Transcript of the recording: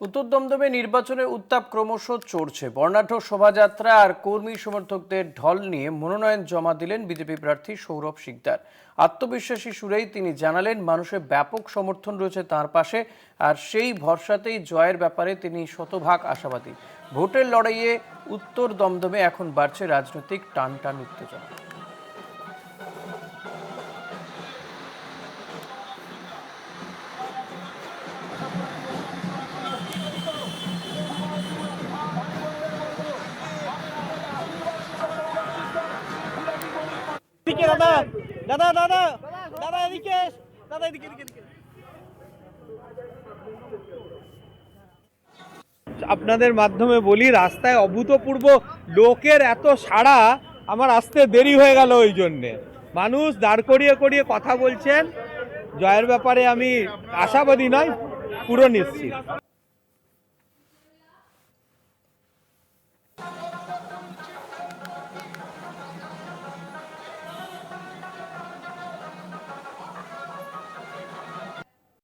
উত্তর দমদমে নির্বাচনের উত্তাপ ক্রমশ চড়ছে। বর্ণাঢ্য শোভাযাত্রা আর কর্মী সমর্থকদের ঢল নিয়ে মনোনয়ন জমা দিলেন বিজেপি প্রার্থী সৌরভ শিকদার। আত্মবিশ্বাসী সুরেই তিনি জানালেন মানুষের ব্যাপক সমর্থন রয়েছে তার পাশে, আর সেই ভরসাতেই জয়ের ব্যাপারে তিনি শতভাগ আশাবাদী। ভোটের লড়াইয়ে উত্তর দমদমে এখন বাড়ছে রাজনৈতিক টানটান উত্তেজনা। দাদা দাদা দাদা দাদা এদিকে দাদা এদিকে এদিকে আপনাদের মাধ্যমে বলি, রাস্তায় অভূতপূর্ব লোকের এত সাড়া, আমার আসতে দেরি হয়ে গেল। ওই জন্যে মানুষ দাঁড় করিয়ে করিয়ে কথা বলছেন। জয়ের ব্যাপারে আমি আশাবাদী নয়, পুরো নিশ্চিত।